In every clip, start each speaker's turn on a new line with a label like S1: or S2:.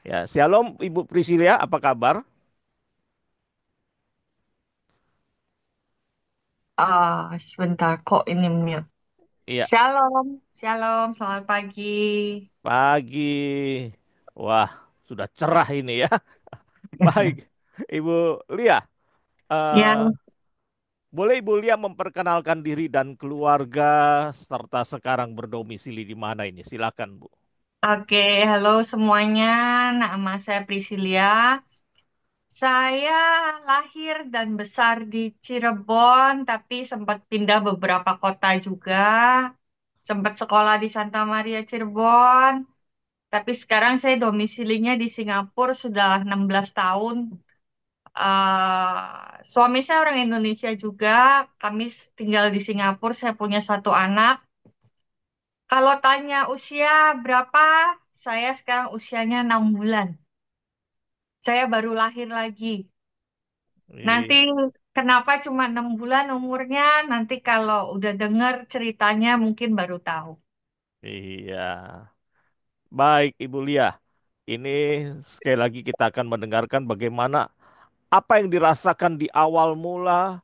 S1: Ya, Shalom Ibu Priscilia, apa kabar?
S2: Sebentar kok ini mute.
S1: Iya,
S2: Shalom, shalom, selamat pagi.
S1: pagi. Wah, sudah cerah ini ya. Baik, Ibu Lia,
S2: Ya,
S1: eh, boleh Ibu Lia memperkenalkan diri dan keluarga serta sekarang berdomisili di mana ini? Silakan, Bu.
S2: oke, halo semuanya. Nama saya Priscilia. Saya lahir dan besar di Cirebon, tapi sempat pindah beberapa kota juga. Sempat sekolah di Santa Maria Cirebon, tapi sekarang saya domisilinya di Singapura sudah 16 tahun. Suami saya orang Indonesia juga. Kami tinggal di Singapura. Saya punya satu anak. Kalau tanya usia berapa, saya sekarang usianya 6 bulan. Saya baru lahir lagi. Nanti
S1: I-
S2: kenapa cuma 6 bulan umurnya? Nanti kalau udah dengar ceritanya mungkin baru tahu.
S1: Iya. Baik, Ibu Lia. Ini sekali lagi kita akan mendengarkan bagaimana apa yang dirasakan di awal mula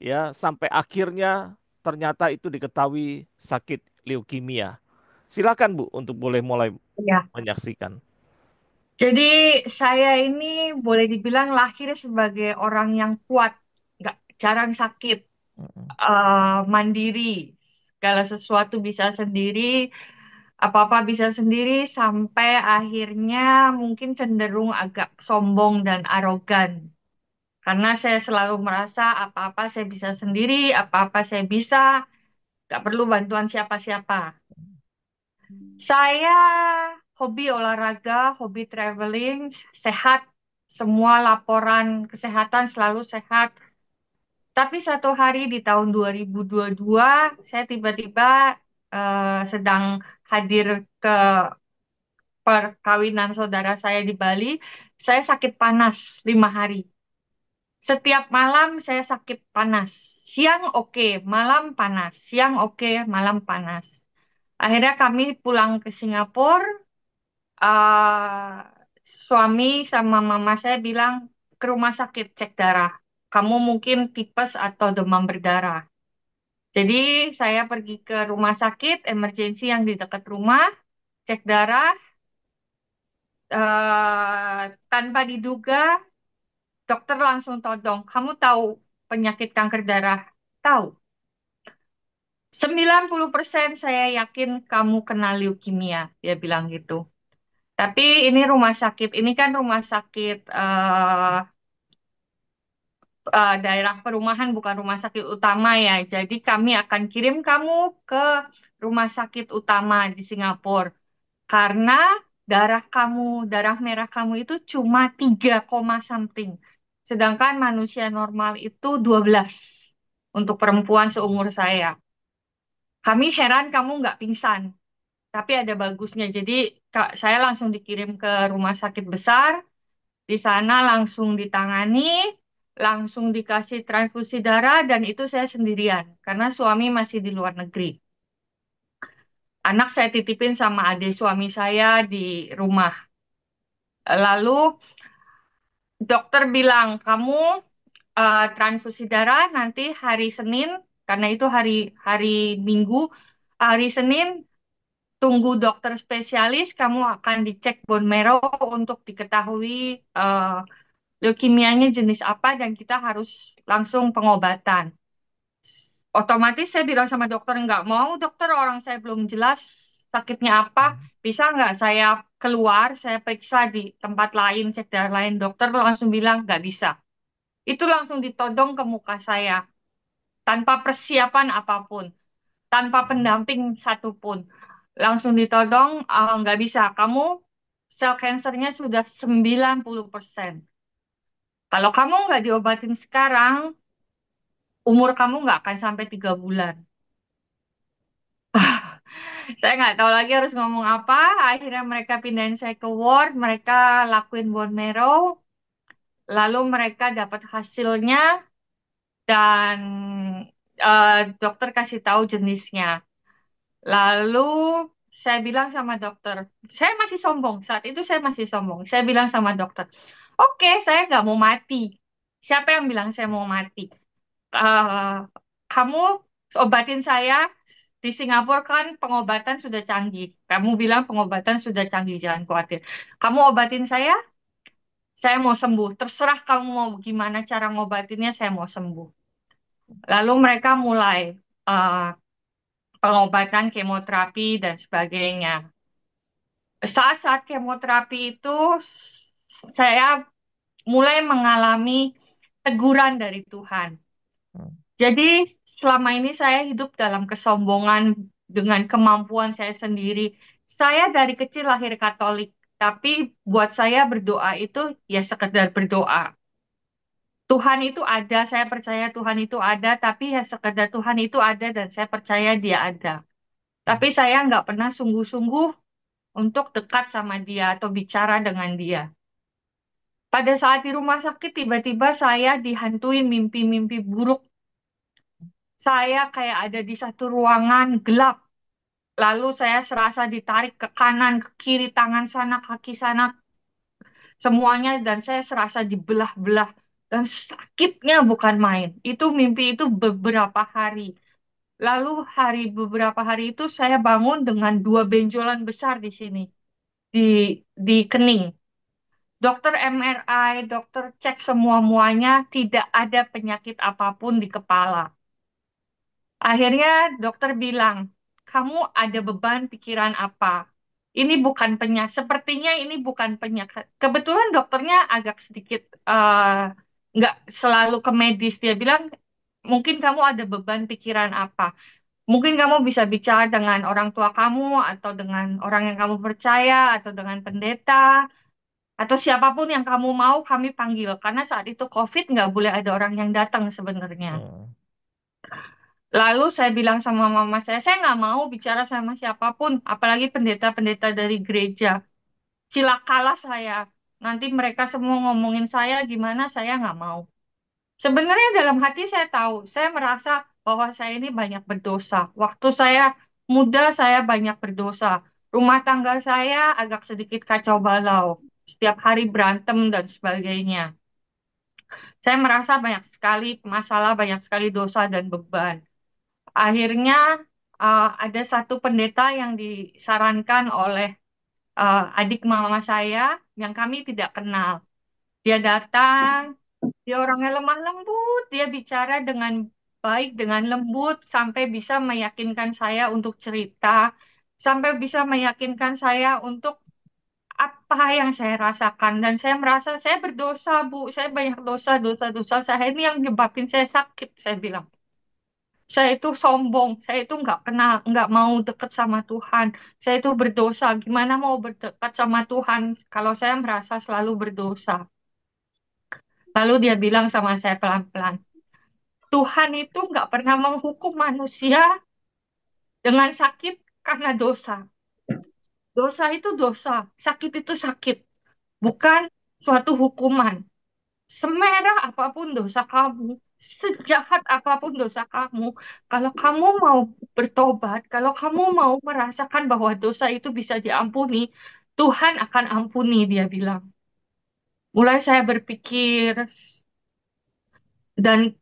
S1: ya sampai akhirnya ternyata itu diketahui sakit leukemia. Silakan Bu untuk boleh mulai
S2: Ya.
S1: menyaksikan.
S2: Jadi saya ini boleh dibilang lahir sebagai orang yang kuat, nggak jarang sakit,
S1: Mm-mm.
S2: mandiri, segala sesuatu bisa sendiri, apa-apa bisa sendiri, sampai akhirnya mungkin cenderung agak sombong dan arogan. Karena saya selalu merasa apa-apa saya bisa sendiri, apa-apa saya bisa, nggak perlu bantuan siapa-siapa. Saya hobi olahraga, hobi traveling, sehat, semua laporan kesehatan selalu sehat. Tapi satu hari di tahun 2022, saya tiba-tiba sedang hadir ke perkawinan saudara saya di Bali. Saya sakit panas 5 hari. Setiap malam saya sakit panas. Siang oke, malam panas. Siang oke, malam panas. Akhirnya kami pulang ke Singapura. Suami sama mama saya bilang ke rumah sakit cek darah. Kamu mungkin tipes atau demam berdarah. Jadi saya pergi ke rumah sakit emergency yang di dekat rumah, cek darah. Tanpa diduga, dokter langsung todong. Kamu tahu penyakit kanker darah? Tahu. 90% saya yakin kamu kena leukemia, dia bilang gitu. Tapi ini rumah sakit, ini kan rumah sakit daerah perumahan, bukan rumah sakit utama ya. Jadi kami akan kirim kamu ke rumah sakit utama di Singapura. Karena darah merah kamu itu cuma 3, something. Sedangkan manusia normal itu 12 untuk perempuan seumur saya. Kami heran kamu nggak pingsan, tapi ada bagusnya. Jadi saya langsung dikirim ke rumah sakit besar, di sana langsung ditangani, langsung dikasih transfusi darah, dan itu saya sendirian, karena suami masih di luar negeri. Anak saya titipin sama adik suami saya di rumah. Lalu dokter bilang, kamu transfusi darah nanti hari Senin, karena itu hari hari Minggu, hari Senin tunggu dokter spesialis, kamu akan dicek bone marrow untuk diketahui eh, leukemianya jenis apa dan kita harus langsung pengobatan. Otomatis saya bilang sama dokter, nggak mau dokter, orang saya belum jelas sakitnya apa, bisa nggak saya keluar, saya periksa di tempat lain, cek darah lain. Dokter langsung bilang nggak bisa. Itu langsung ditodong ke muka saya, tanpa persiapan apapun, tanpa pendamping satupun. Langsung ditodong, nggak bisa, kamu sel kansernya sudah 90%. Kalau kamu nggak diobatin sekarang, umur kamu nggak akan sampai 3 bulan. Saya nggak tahu lagi harus ngomong apa. Akhirnya mereka pindahin saya ke ward, mereka lakuin bone marrow, lalu mereka dapat hasilnya dan dokter kasih tahu jenisnya. Lalu saya bilang sama dokter, saya masih sombong, saat itu saya masih sombong. Saya bilang sama dokter, oke, saya nggak mau mati. Siapa yang bilang saya mau mati? Eh, kamu obatin saya, di Singapura kan pengobatan sudah canggih. Kamu bilang pengobatan sudah canggih, jangan khawatir. Kamu obatin saya mau sembuh. Terserah kamu mau gimana cara ngobatinnya, saya mau sembuh. Lalu mereka mulai eh, pengobatan kemoterapi dan sebagainya. Saat-saat kemoterapi itu saya mulai mengalami teguran dari Tuhan. Jadi selama ini saya hidup dalam kesombongan dengan kemampuan saya sendiri. Saya dari kecil lahir Katolik, tapi buat saya berdoa itu ya sekedar berdoa. Tuhan itu ada, saya percaya Tuhan itu ada, tapi ya sekedar Tuhan itu ada dan saya percaya Dia ada. Tapi saya nggak pernah sungguh-sungguh untuk dekat sama Dia atau bicara dengan Dia. Pada saat di rumah sakit, tiba-tiba saya dihantui mimpi-mimpi buruk. Saya kayak ada di satu ruangan gelap. Lalu saya serasa ditarik ke kanan, ke kiri, tangan sana, kaki sana, semuanya. Dan saya serasa dibelah-belah. Dan sakitnya bukan main. Itu mimpi itu beberapa hari. Lalu beberapa hari itu saya bangun dengan dua benjolan besar di sini. Di, di kening. Dokter MRI, dokter cek semua-muanya, tidak ada penyakit apapun di kepala. Akhirnya dokter bilang, kamu ada beban pikiran apa? Ini bukan penyakit, sepertinya ini bukan penyakit. Kebetulan dokternya agak sedikit nggak selalu ke medis. Dia bilang, mungkin kamu ada beban pikiran apa? Mungkin kamu bisa bicara dengan orang tua kamu, atau dengan orang yang kamu percaya, atau dengan pendeta, atau siapapun yang kamu mau kami panggil. Karena saat itu COVID nggak boleh ada orang yang datang sebenarnya.
S1: Hmm.
S2: Lalu saya bilang sama mama saya nggak mau bicara sama siapapun, apalagi pendeta-pendeta dari gereja. Cilakalah saya. Nanti mereka semua ngomongin saya gimana, saya nggak mau. Sebenarnya dalam hati saya tahu, saya merasa bahwa saya ini banyak berdosa. Waktu saya muda, saya banyak berdosa. Rumah tangga saya agak sedikit kacau balau. Setiap hari berantem dan sebagainya. Saya merasa banyak sekali masalah, banyak sekali dosa dan beban. Akhirnya ada satu pendeta yang disarankan oleh adik mama saya yang kami tidak kenal. Dia datang, dia orangnya lemah lembut, dia bicara dengan baik, dengan lembut, sampai bisa meyakinkan saya untuk cerita, sampai bisa meyakinkan saya untuk apa yang saya rasakan. Dan saya merasa saya berdosa, Bu. Saya banyak dosa, dosa-dosa saya ini yang nyebabin saya sakit, saya bilang. Saya itu sombong, saya itu nggak kenal, nggak mau dekat sama Tuhan. Saya itu berdosa. Gimana mau berdekat sama Tuhan kalau saya merasa selalu berdosa? Lalu dia bilang sama saya pelan-pelan, Tuhan itu nggak pernah menghukum manusia dengan sakit karena dosa. Dosa itu dosa, sakit itu sakit, bukan suatu hukuman. Semerah apapun dosa kamu, sejahat apapun dosa kamu, kalau kamu mau bertobat, kalau kamu mau merasakan bahwa dosa itu bisa diampuni, Tuhan akan ampuni, dia bilang. Mulai saya berpikir, dan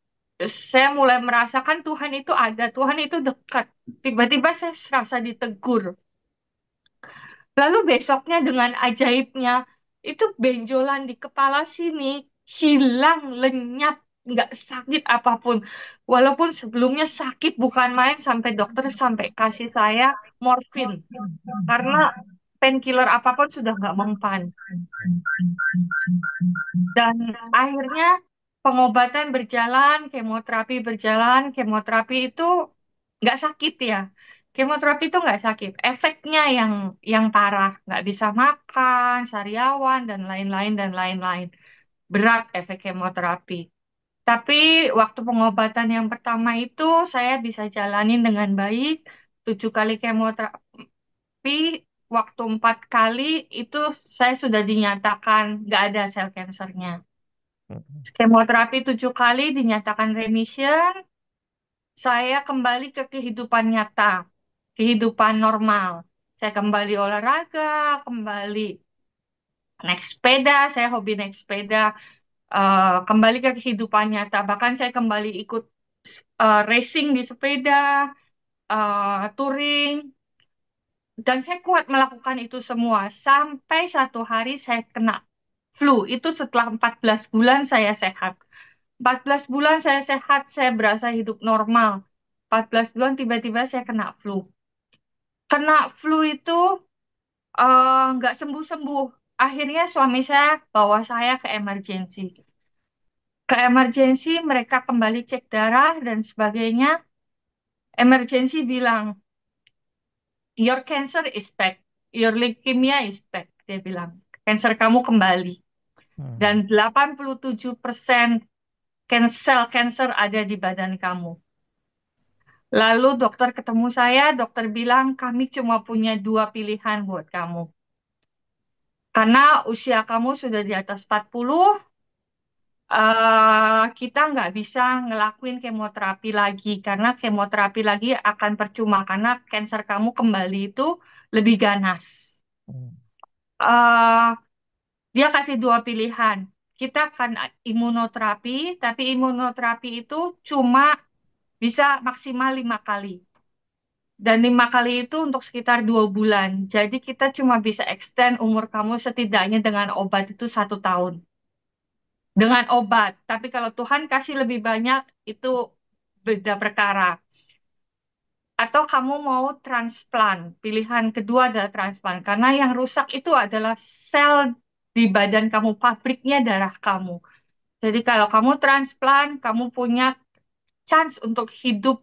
S2: saya mulai merasakan Tuhan itu ada, Tuhan itu dekat. Tiba-tiba saya serasa ditegur. Lalu besoknya dengan ajaibnya, itu benjolan di kepala sini hilang, lenyap, nggak sakit apapun. Walaupun sebelumnya sakit bukan main, sampai dokter sampai kasih saya morfin. Karena painkiller apapun sudah nggak mempan. Dan akhirnya pengobatan berjalan, kemoterapi itu nggak sakit ya. Kemoterapi itu nggak sakit. Efeknya yang parah, nggak bisa makan, sariawan dan lain-lain dan lain-lain. Berat efek kemoterapi. Tapi waktu pengobatan yang pertama itu saya bisa jalanin dengan baik. 7 kali kemoterapi, waktu 4 kali itu saya sudah dinyatakan nggak ada sel kansernya. Kemoterapi 7 kali dinyatakan remission, saya kembali ke kehidupan nyata, kehidupan normal. Saya kembali olahraga, kembali naik sepeda, saya hobi naik sepeda, kembali ke kehidupan nyata. Bahkan saya kembali ikut racing di sepeda, touring, dan saya kuat melakukan itu semua. Sampai satu hari saya kena flu. Itu setelah 14 bulan saya sehat. 14 bulan saya sehat, saya berasa hidup normal. 14 bulan tiba-tiba saya kena flu. Kena flu itu nggak sembuh-sembuh. Akhirnya suami saya bawa saya ke emergency. Ke emergency, mereka kembali cek darah dan sebagainya. Emergency bilang, your cancer is back. Your leukemia is back. Dia bilang, cancer kamu kembali.
S1: Hmm.
S2: Dan 87% sel cancer ada di badan kamu. Lalu dokter ketemu saya, dokter bilang, kami cuma punya dua pilihan buat kamu. Karena usia kamu sudah di atas 40, kita nggak bisa ngelakuin kemoterapi lagi karena kemoterapi lagi akan percuma karena kanker kamu kembali itu lebih ganas.
S1: Hmm.
S2: eh Dia kasih dua pilihan. Kita akan imunoterapi, tapi imunoterapi itu cuma bisa maksimal 5 kali. Dan 5 kali itu untuk sekitar 2 bulan. Jadi kita cuma bisa extend umur kamu setidaknya dengan obat itu 1 tahun. Dengan obat. Tapi kalau Tuhan kasih lebih banyak, itu beda perkara. Atau kamu mau transplant. Pilihan kedua adalah transplant. Karena yang rusak itu adalah sel di badan kamu, pabriknya darah kamu. Jadi kalau kamu transplant, kamu punya chance untuk hidup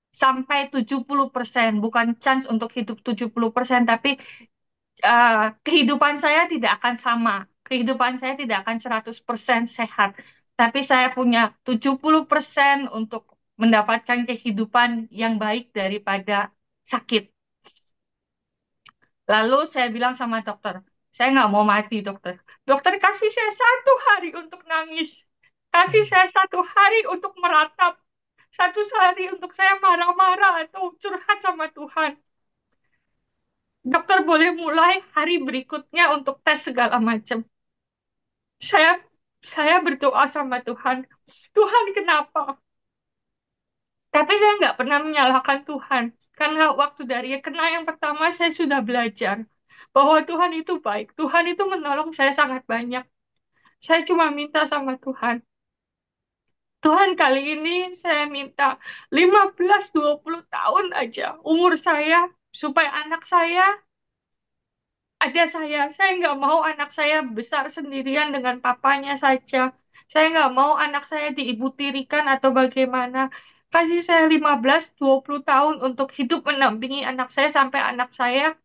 S2: sampai 70%. Bukan chance untuk hidup 70%, tapi eh, kehidupan saya tidak akan sama. Kehidupan saya tidak akan 100% sehat. Tapi saya punya 70% untuk mendapatkan kehidupan yang baik daripada sakit. Lalu saya bilang sama dokter, saya nggak mau mati dokter. Dokter kasih saya 1 hari untuk nangis. Kasih saya 1 hari untuk meratap. 1 hari untuk saya marah-marah atau curhat sama Tuhan. Dokter boleh mulai hari berikutnya untuk tes segala macam. Saya saya berdoa sama Tuhan. Tuhan kenapa? Tapi saya nggak pernah menyalahkan Tuhan. Karena waktu dari kena yang pertama saya sudah belajar bahwa Tuhan itu baik. Tuhan itu menolong saya sangat banyak. Saya cuma minta sama Tuhan. Tuhan kali ini saya minta 15-20 tahun aja umur saya supaya anak saya ada saya. Saya nggak mau anak saya besar sendirian dengan papanya saja. Saya nggak mau anak saya diibu tirikan atau bagaimana. Kasih saya 15-20 tahun untuk hidup mendampingi anak saya sampai anak saya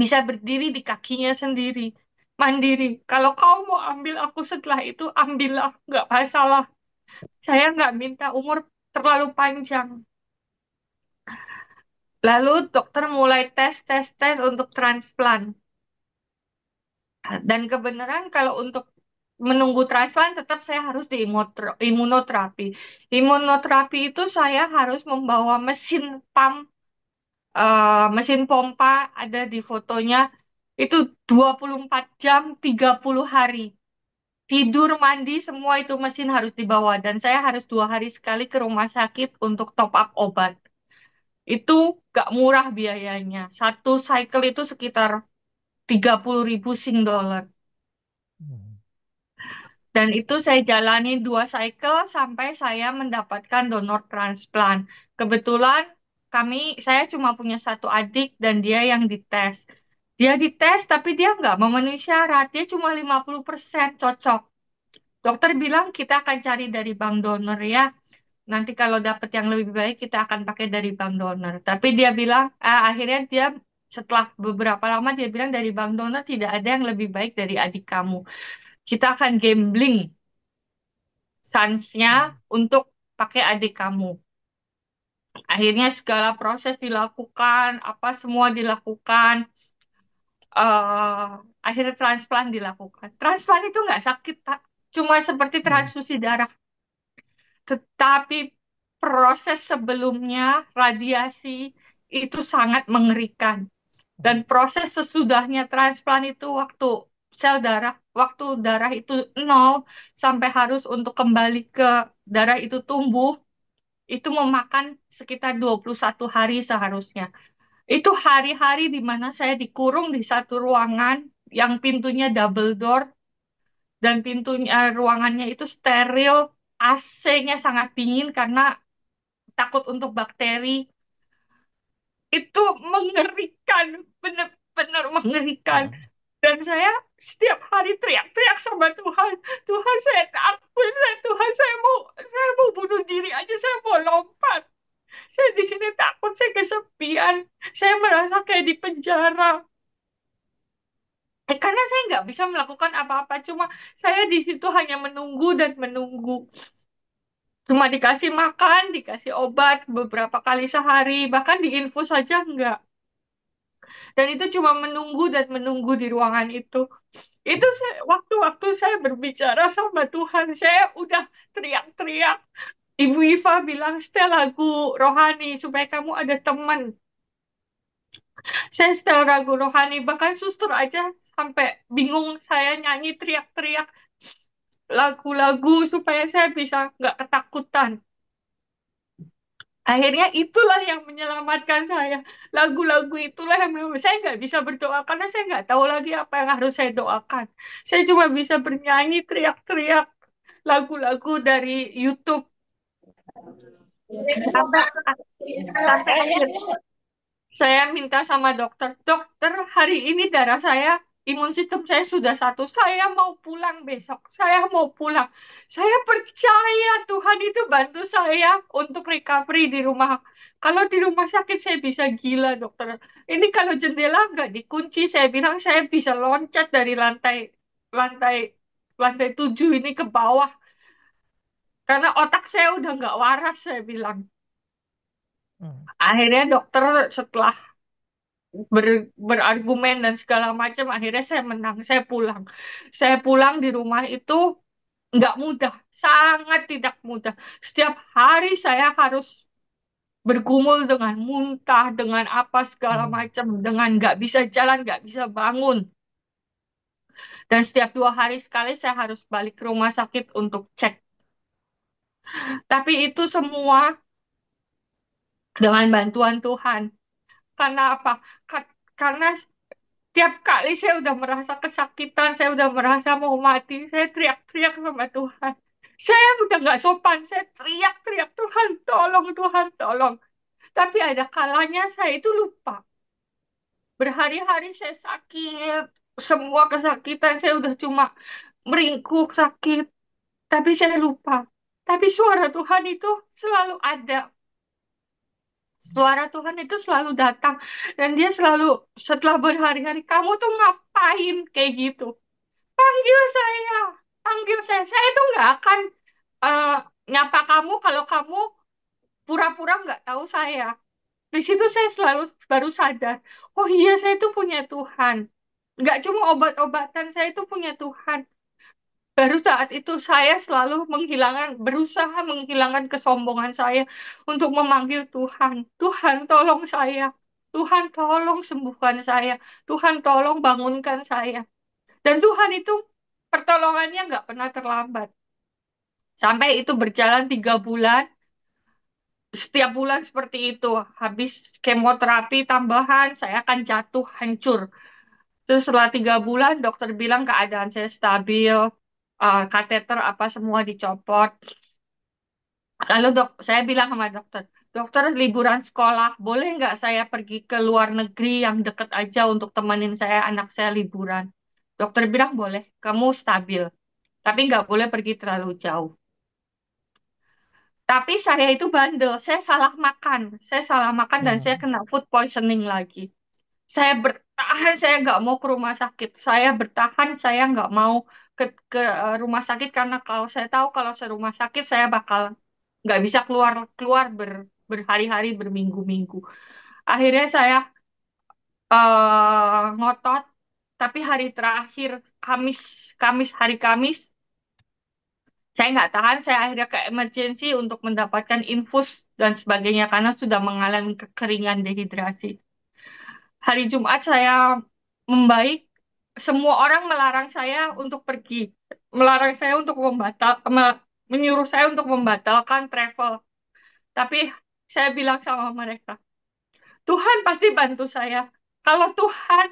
S2: bisa berdiri di kakinya sendiri. Mandiri. Kalau kau mau ambil aku setelah itu, ambillah. Nggak masalah. Saya nggak minta umur terlalu panjang. Lalu dokter mulai tes untuk transplant. Dan kebenaran kalau untuk menunggu transplant tetap saya harus di imunoterapi. Imunoterapi itu saya harus membawa mesin pompa ada di fotonya itu 24 jam 30 hari. Tidur, mandi, semua itu mesin harus dibawa dan saya harus 2 hari sekali ke rumah sakit untuk top up obat. Itu gak murah biayanya. Satu cycle itu sekitar 30.000 Sing dollar.
S1: Hmm.
S2: Dan itu saya jalani 2 cycle sampai saya mendapatkan donor transplant. Kebetulan saya cuma punya satu adik dan dia yang dites. Dia dites tapi dia nggak memenuhi syarat. Dia cuma 50% cocok. Dokter bilang kita akan cari dari bank donor ya. Nanti kalau dapat yang lebih baik kita akan pakai dari bank donor. Tapi dia bilang, akhirnya dia setelah beberapa lama dia bilang dari bank donor tidak ada yang lebih baik dari adik kamu. Kita akan gambling chance-nya untuk pakai adik kamu. Akhirnya segala proses dilakukan, apa semua dilakukan. eh Akhirnya transplant dilakukan. Transplant itu nggak sakit, Pak. Cuma seperti
S1: Hmm.
S2: transfusi darah. Tetapi proses sebelumnya, radiasi, itu sangat mengerikan. Dan proses sesudahnya transplant itu waktu darah itu nol sampai harus untuk kembali ke darah itu tumbuh, itu memakan sekitar 21 hari seharusnya. Itu hari-hari di mana saya dikurung di satu ruangan yang pintunya double door dan pintunya ruangannya itu steril, AC-nya sangat dingin karena takut untuk bakteri. Itu mengerikan, benar-benar mengerikan. Dan saya setiap hari teriak-teriak sama Tuhan, Tuhan saya takut, Tuhan saya mau bunuh diri aja, saya mau lompat. Saya di sini takut, saya kesepian, saya merasa kayak di penjara. Karena saya nggak bisa melakukan apa-apa, cuma saya di situ hanya menunggu dan menunggu. Cuma dikasih makan, dikasih obat beberapa kali sehari, bahkan diinfus saja enggak. Dan itu cuma menunggu dan menunggu di ruangan itu. Itu waktu-waktu saya berbicara sama Tuhan, saya udah teriak-teriak. Ibu Iva bilang, setel lagu rohani supaya kamu ada teman. Saya setel lagu rohani, bahkan suster aja sampai bingung saya nyanyi teriak-teriak lagu-lagu supaya saya bisa nggak ketakutan. Akhirnya itulah yang menyelamatkan saya. Lagu-lagu itulah yang saya nggak bisa berdoa karena saya nggak tahu lagi apa yang harus saya doakan. Saya cuma bisa bernyanyi teriak-teriak lagu-lagu dari YouTube sampai sampai akhirnya saya minta sama dokter, dokter hari ini darah saya, imun sistem saya sudah satu, saya mau pulang besok, saya mau pulang. Saya percaya Tuhan itu bantu saya untuk recovery di rumah. Kalau di rumah sakit saya bisa gila dokter. Ini kalau jendela nggak dikunci, saya bilang saya bisa loncat dari lantai lantai 7 ini ke bawah. Karena otak saya udah nggak waras, saya bilang. Akhirnya dokter setelah berargumen dan segala macam akhirnya saya menang, saya pulang di rumah itu nggak mudah, sangat tidak mudah. Setiap hari saya harus bergumul dengan muntah, dengan apa segala macam, dengan nggak bisa jalan, nggak bisa bangun. Dan setiap 2 hari sekali saya harus balik ke rumah sakit untuk cek. Tapi itu semua dengan bantuan Tuhan. Karena apa? Karena tiap kali saya udah merasa kesakitan, saya udah merasa mau mati, saya teriak-teriak sama Tuhan. Saya udah nggak sopan, saya teriak-teriak, Tuhan tolong, Tuhan tolong. Tapi ada kalanya saya itu lupa. Berhari-hari saya sakit, semua kesakitan, saya udah cuma meringkuk sakit. Tapi saya lupa. Tapi suara Tuhan itu selalu ada. Suara Tuhan itu selalu datang. Dan dia selalu, setelah berhari-hari, kamu tuh ngapain kayak gitu? Panggil saya, panggil saya. Saya itu nggak akan eh, nyapa kamu kalau kamu pura-pura nggak tahu saya. Di situ saya selalu baru sadar, oh iya saya itu punya Tuhan. Nggak cuma obat-obatan, saya itu punya Tuhan. Baru saat itu saya selalu berusaha menghilangkan kesombongan saya untuk memanggil Tuhan. Tuhan tolong saya. Tuhan tolong sembuhkan saya. Tuhan tolong bangunkan saya. Dan Tuhan itu pertolongannya nggak pernah terlambat. Sampai itu berjalan 3 bulan, setiap bulan seperti itu. Habis kemoterapi tambahan, saya akan jatuh hancur. Terus setelah 3 bulan, dokter bilang keadaan saya stabil, kateter apa semua dicopot. Lalu saya bilang sama dokter, dokter liburan sekolah, boleh nggak saya pergi ke luar negeri yang deket aja untuk temenin saya, anak saya liburan? Dokter bilang boleh, kamu stabil. Tapi nggak boleh pergi terlalu jauh. Tapi saya itu bandel, saya salah makan. Saya salah makan dan saya kena food poisoning lagi. Saya bertahan, saya nggak mau ke rumah sakit. Saya bertahan, saya nggak mau ke rumah sakit karena kalau saya tahu kalau saya rumah sakit, saya bakal nggak bisa keluar keluar berhari-hari, berminggu-minggu. Akhirnya saya ngotot, tapi hari terakhir Kamis, hari Kamis Saya nggak tahan, saya akhirnya ke emergency untuk mendapatkan infus dan sebagainya karena sudah mengalami kekeringan dehidrasi. Hari Jumat saya membaik, semua orang melarang saya untuk pergi, melarang saya untuk menyuruh saya untuk membatalkan travel. Tapi saya bilang sama mereka, Tuhan pasti bantu saya. Kalau Tuhan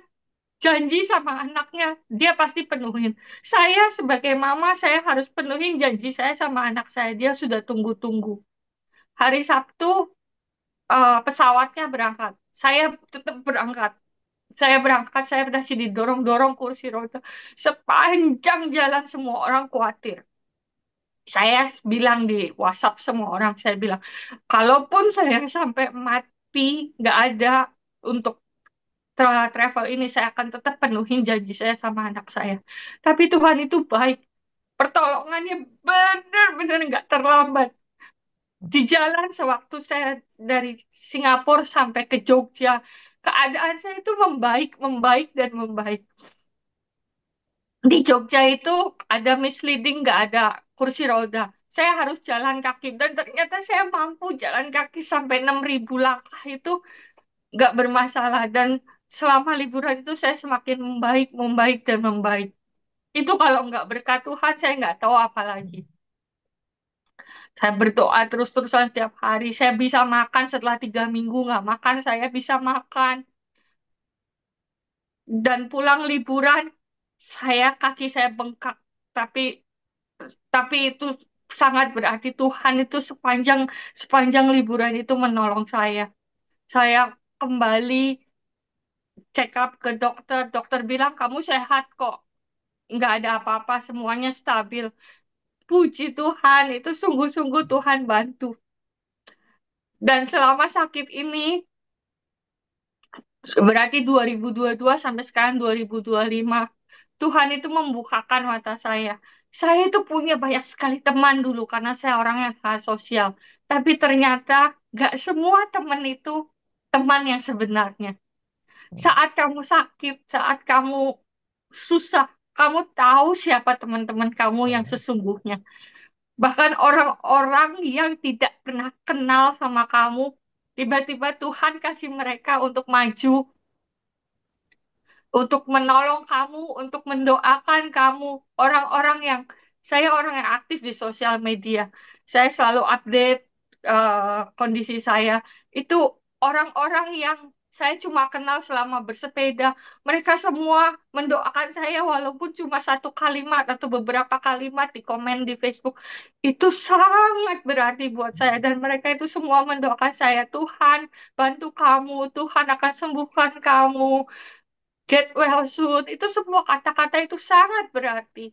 S2: janji sama anaknya, dia pasti penuhin. Saya sebagai mama, saya harus penuhin janji saya sama anak saya. Dia sudah tunggu-tunggu. Hari Sabtu, pesawatnya berangkat. Saya tetap berangkat. Saya berangkat, saya masih didorong-dorong kursi roda. Sepanjang jalan semua orang khawatir. Saya bilang di WhatsApp semua orang, saya bilang, kalaupun saya sampai mati, nggak ada untuk travel ini, saya akan tetap penuhin janji saya sama anak saya. Tapi Tuhan itu baik. Pertolongannya benar-benar nggak terlambat. Di jalan sewaktu saya dari Singapura sampai ke Jogja, keadaan saya itu membaik, membaik, dan membaik. Di Jogja itu ada misleading, nggak ada kursi roda. Saya harus jalan kaki, dan ternyata saya mampu jalan kaki sampai 6.000 langkah itu nggak bermasalah. Dan selama liburan itu saya semakin membaik, membaik, dan membaik. Itu kalau nggak berkat Tuhan, saya nggak tahu apa lagi. Saya berdoa terus-terusan setiap hari. Saya bisa makan setelah 3 minggu nggak makan, saya bisa makan. Dan pulang liburan, kaki saya bengkak. Tapi itu sangat berarti Tuhan itu sepanjang sepanjang liburan itu menolong saya. Saya kembali check up ke dokter. Dokter bilang kamu sehat kok. Nggak ada apa-apa, semuanya stabil. Puji Tuhan, itu sungguh-sungguh Tuhan bantu. Dan selama sakit ini, berarti 2022 sampai sekarang 2025, Tuhan itu membukakan mata saya. Saya itu punya banyak sekali teman dulu karena saya orang yang sangat sosial. Tapi ternyata gak semua teman itu teman yang sebenarnya. Saat kamu sakit, saat kamu susah, kamu tahu siapa teman-teman kamu yang sesungguhnya. Bahkan orang-orang yang tidak pernah kenal sama kamu, tiba-tiba Tuhan kasih mereka untuk maju, untuk menolong kamu, untuk mendoakan kamu. Orang-orang yang saya orang yang aktif di sosial media. Saya selalu update kondisi saya. Itu orang-orang yang saya cuma kenal selama bersepeda. Mereka semua mendoakan saya walaupun cuma satu kalimat atau beberapa kalimat di komen di Facebook. Itu sangat berarti buat saya dan mereka itu semua mendoakan saya, Tuhan bantu kamu, Tuhan akan sembuhkan kamu. Get well soon, itu semua kata-kata itu sangat berarti.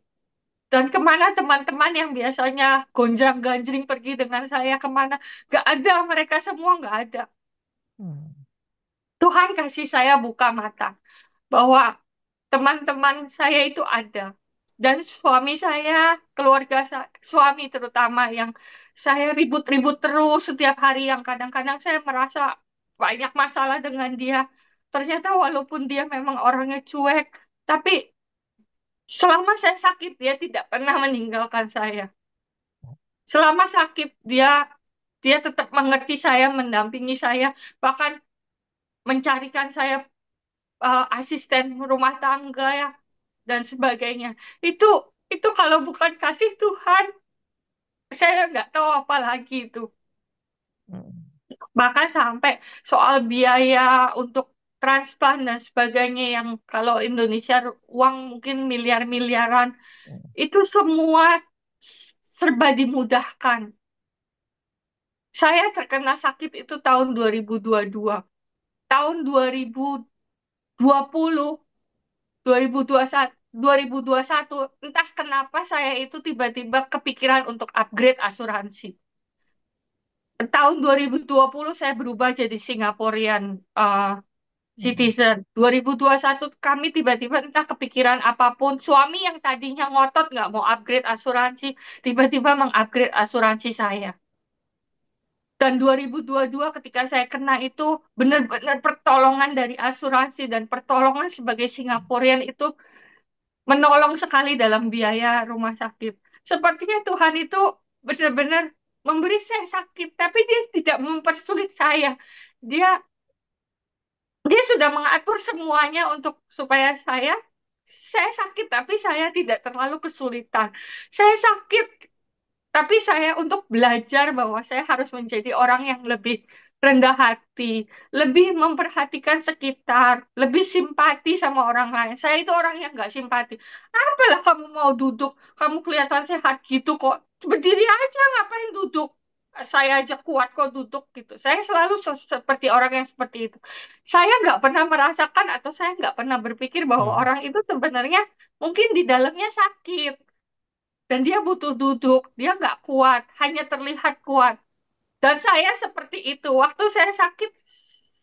S2: Dan kemana teman-teman yang biasanya gonjang-ganjring pergi dengan saya, kemana, gak ada, mereka semua gak ada. Tuhan kasih saya buka mata, bahwa teman-teman saya itu ada. Dan suami saya, suami terutama yang saya ribut-ribut terus setiap hari, yang kadang-kadang saya merasa banyak masalah dengan dia. Ternyata walaupun dia memang orangnya cuek, tapi selama saya sakit, dia tidak pernah meninggalkan saya. Selama sakit, dia tetap mengerti saya, mendampingi saya, bahkan mencarikan saya asisten rumah tangga ya dan sebagainya. Itu itu kalau bukan kasih Tuhan, saya nggak tahu apa lagi itu. Bahkan sampai soal biaya untuk transplant dan sebagainya yang kalau Indonesia uang mungkin miliar-miliaran, itu semua serba dimudahkan. Saya terkena sakit itu tahun 2022. Tahun 2020, 2021, 2021, entah kenapa saya itu tiba-tiba kepikiran untuk upgrade asuransi. Tahun 2020 saya berubah jadi Singaporean citizen. 2021 kami tiba-tiba entah kepikiran apapun. Suami yang tadinya ngotot nggak mau upgrade asuransi, tiba-tiba mengupgrade asuransi saya. Dan 2022 ketika saya kena itu benar-benar pertolongan dari asuransi dan pertolongan sebagai Singaporean itu menolong sekali dalam biaya rumah sakit. Sepertinya Tuhan itu benar-benar memberi saya sakit, tapi dia tidak mempersulit saya. Dia dia sudah mengatur semuanya untuk supaya saya sakit, tapi saya tidak terlalu kesulitan. Saya sakit, tapi saya untuk belajar bahwa saya harus menjadi orang yang lebih rendah hati, lebih memperhatikan sekitar, lebih simpati sama orang lain. Saya itu orang yang nggak simpati. Apalah kamu mau duduk, kamu kelihatan sehat gitu kok. Berdiri aja, ngapain duduk? Saya aja kuat kok duduk gitu. Saya selalu seperti orang yang seperti itu. Saya nggak pernah merasakan atau saya nggak pernah berpikir bahwa
S1: Hmm.
S2: orang itu sebenarnya mungkin di dalamnya sakit dan dia butuh duduk, dia nggak kuat, hanya terlihat kuat. Dan saya seperti itu. Waktu saya sakit,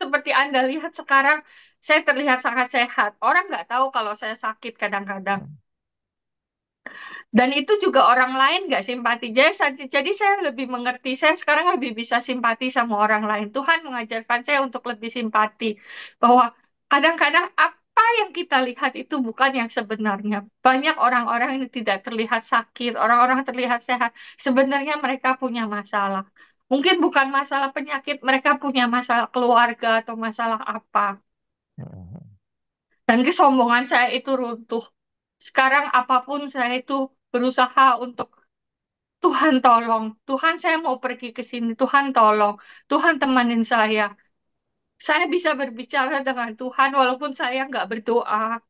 S2: seperti Anda lihat sekarang, saya terlihat sangat sehat. Orang nggak tahu kalau saya sakit kadang-kadang. Dan itu juga orang lain nggak simpati. Jadi saya lebih mengerti. Saya sekarang lebih bisa simpati sama orang lain. Tuhan mengajarkan saya untuk lebih simpati. Bahwa kadang-kadang apa yang kita lihat itu bukan yang sebenarnya. Banyak orang-orang yang tidak terlihat sakit, orang-orang terlihat sehat. Sebenarnya mereka punya masalah. Mungkin bukan masalah penyakit, mereka punya masalah keluarga atau masalah apa.
S1: Hmm.
S2: Dan kesombongan saya itu runtuh. Sekarang apapun saya itu berusaha untuk Tuhan tolong, Tuhan saya mau pergi ke sini, Tuhan tolong, Tuhan temanin saya. Saya bisa berbicara dengan Tuhan walaupun saya nggak berdoa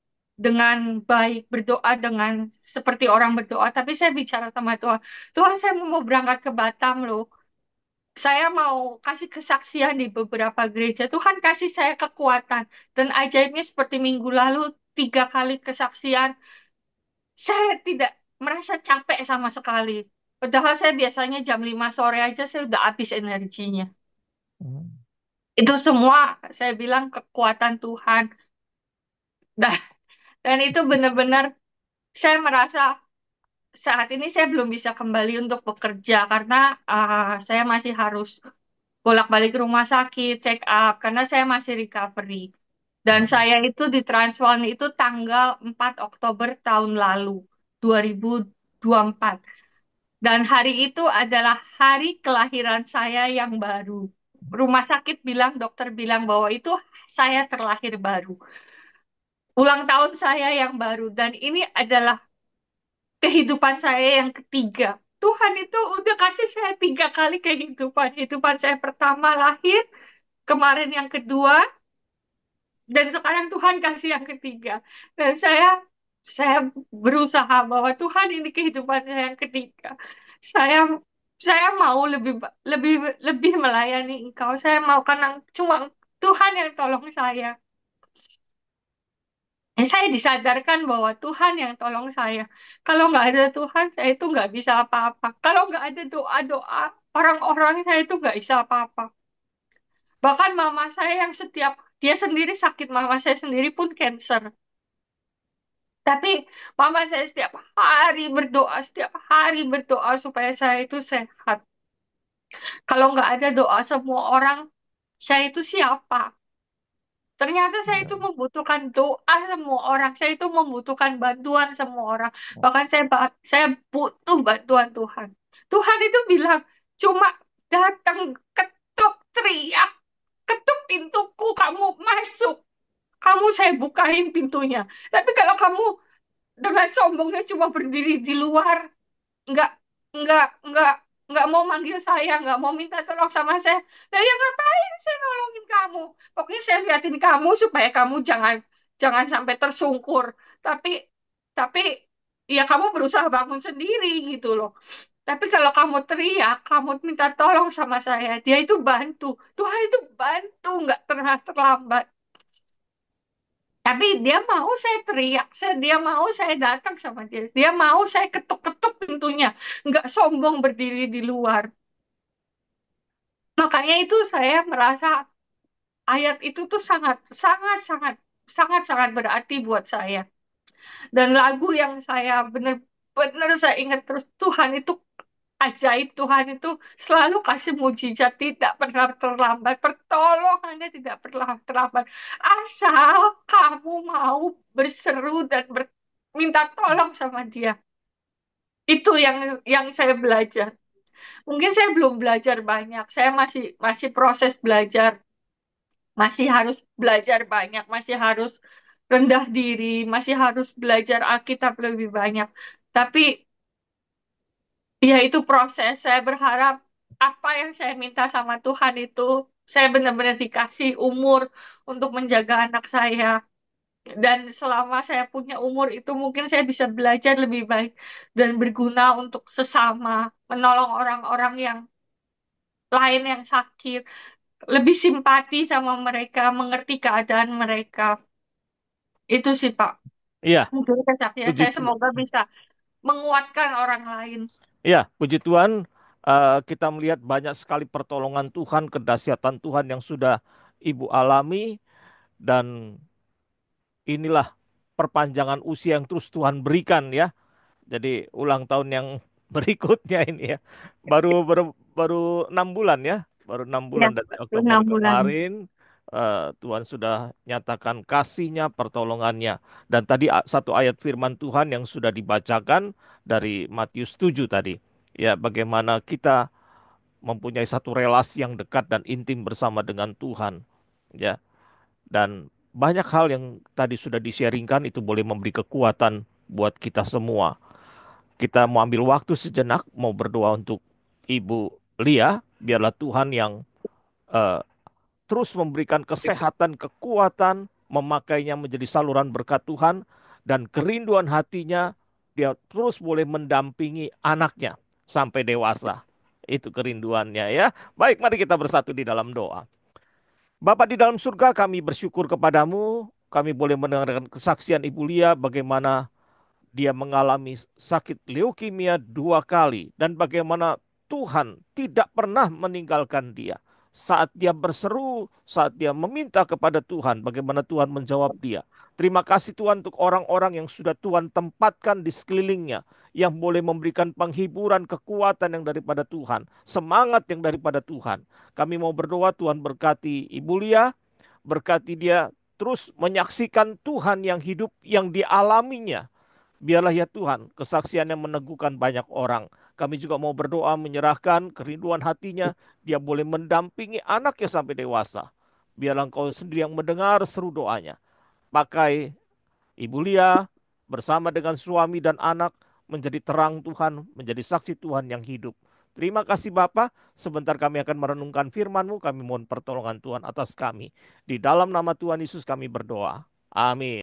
S2: dengan baik, berdoa dengan seperti orang berdoa, tapi saya bicara sama Tuhan. Tuhan saya mau berangkat ke Batam loh. Saya mau kasih kesaksian di beberapa gereja. Tuhan kasih saya kekuatan. Dan ajaibnya seperti minggu lalu, 3 kali kesaksian, saya tidak merasa capek sama sekali. Padahal saya biasanya jam 5 sore aja saya udah habis energinya.
S1: Hmm.
S2: Itu semua saya bilang kekuatan Tuhan. Dah, dan itu benar-benar saya merasa saat ini saya belum bisa kembali untuk bekerja karena saya masih harus bolak-balik ke rumah sakit, check up, karena saya masih recovery. Dan
S1: Hmm.
S2: saya itu ditransfer itu tanggal 4 Oktober tahun lalu, 2024. Dan hari itu adalah hari kelahiran saya yang baru. Rumah sakit bilang, dokter bilang bahwa itu saya terlahir baru. Ulang tahun saya yang baru. Dan ini adalah kehidupan saya yang ketiga. Tuhan itu udah kasih saya 3 kali kehidupan. Kehidupan saya pertama lahir, kemarin yang kedua, dan sekarang Tuhan kasih yang ketiga. Dan saya berusaha bahwa Tuhan ini kehidupan saya yang ketiga. Saya saya mau lebih lebih melayani Engkau. Saya mau karena cuma Tuhan yang tolong saya. Saya disadarkan bahwa Tuhan yang tolong saya. Kalau nggak ada Tuhan, saya itu nggak bisa apa-apa. Kalau nggak ada doa-doa orang-orang, saya itu nggak bisa apa-apa. Bahkan mama saya yang setiap dia sendiri sakit, mama saya sendiri pun cancer. Tapi mama saya setiap hari berdoa supaya saya itu sehat. Kalau nggak ada doa semua orang, saya itu siapa? Ternyata saya itu
S1: Ya.
S2: membutuhkan doa semua orang. Saya itu membutuhkan bantuan semua orang. Bahkan saya butuh bantuan Tuhan. Tuhan itu bilang, cuma datang, ketuk, teriak, ketuk pintuku, kamu masuk. Kamu saya bukain pintunya. Tapi kalau kamu dengan sombongnya cuma berdiri di luar, nggak nggak nggak nggak mau manggil saya, nggak mau minta tolong sama saya. Nah, ya ngapain saya nolongin kamu? Pokoknya saya liatin kamu supaya kamu jangan jangan sampai tersungkur. Tapi tapi ya kamu berusaha bangun sendiri gitu loh. Tapi kalau kamu teriak, kamu minta tolong sama saya, dia itu bantu. Tuhan itu bantu, nggak pernah terlambat. Tapi dia mau saya teriak, dia mau saya datang sama dia, dia mau saya ketuk-ketuk pintunya, nggak sombong berdiri di luar. Makanya itu saya merasa ayat itu tuh sangat, sangat, sangat, sangat, sangat berarti buat saya. Dan lagu yang saya benar-benar saya ingat terus, Tuhan itu ajaib, Tuhan itu selalu kasih mujizat, tidak pernah terlambat, pertolongannya tidak pernah terlambat. Asal kamu mau berseru dan minta tolong sama dia. Itu yang saya belajar. Mungkin saya belum belajar banyak. Saya masih masih proses belajar. Masih harus belajar banyak, masih harus rendah diri, masih harus belajar Alkitab lebih banyak. Tapi ya itu proses. Saya berharap apa yang saya minta sama Tuhan itu saya benar-benar dikasih umur untuk menjaga anak saya. Dan selama saya punya umur itu mungkin saya bisa belajar lebih baik dan berguna untuk sesama, menolong orang-orang yang lain yang sakit, lebih simpati sama mereka, mengerti keadaan mereka. Itu sih Pak.
S1: Iya,
S2: Mungkin kesaksian
S1: puji
S2: saya
S1: Tuhan.
S2: semoga bisa menguatkan orang lain.
S1: Iya, puji Tuhan. Kita melihat banyak sekali pertolongan Tuhan, kedahsyatan Tuhan yang sudah Ibu alami, dan inilah perpanjangan usia yang terus Tuhan berikan ya. Jadi ulang tahun yang berikutnya ini ya, baru 6 bulan ya, baru enam
S2: Ya,
S1: bulan dari
S2: pasti
S1: Oktober
S2: 6 bulan.
S1: kemarin. Tuhan sudah nyatakan kasihnya, pertolongannya. Dan tadi satu ayat firman Tuhan yang sudah dibacakan dari Matius 7 tadi. Ya, bagaimana kita mempunyai satu relasi yang dekat dan intim bersama dengan Tuhan. Ya, dan banyak hal yang tadi sudah di-sharingkan itu boleh memberi kekuatan buat kita semua. Kita mau ambil waktu sejenak, mau berdoa untuk Ibu Lia, biarlah Tuhan yang eh, terus memberikan kesehatan, kekuatan, memakainya menjadi saluran berkat Tuhan, dan kerinduan hatinya, dia terus boleh mendampingi anaknya sampai dewasa. Itu kerinduannya ya. Baik, mari kita bersatu di dalam doa. Bapa di dalam surga, kami bersyukur kepadamu. Kami boleh mendengarkan kesaksian Ibu Lia bagaimana dia mengalami sakit leukemia 2 kali dan bagaimana Tuhan tidak pernah meninggalkan dia. Saat dia berseru, saat dia meminta kepada Tuhan, bagaimana Tuhan menjawab dia. Terima kasih Tuhan untuk orang-orang yang sudah Tuhan tempatkan di sekelilingnya, yang boleh memberikan penghiburan, kekuatan yang daripada Tuhan, semangat yang daripada Tuhan. Kami mau berdoa Tuhan berkati Ibu Lia, berkati dia terus menyaksikan Tuhan yang hidup yang dialaminya. Biarlah ya Tuhan, kesaksian yang meneguhkan banyak orang. Kami juga mau berdoa menyerahkan kerinduan hatinya. Dia boleh mendampingi anaknya sampai dewasa. Biarlah Engkau sendiri yang mendengar seru doanya. Pakai Ibu Lia bersama dengan suami dan anak menjadi terang Tuhan, menjadi saksi Tuhan yang hidup. Terima kasih Bapa. Sebentar kami akan merenungkan firman-Mu. Kami mohon pertolongan Tuhan atas kami. Di dalam nama Tuhan Yesus kami berdoa. Amin.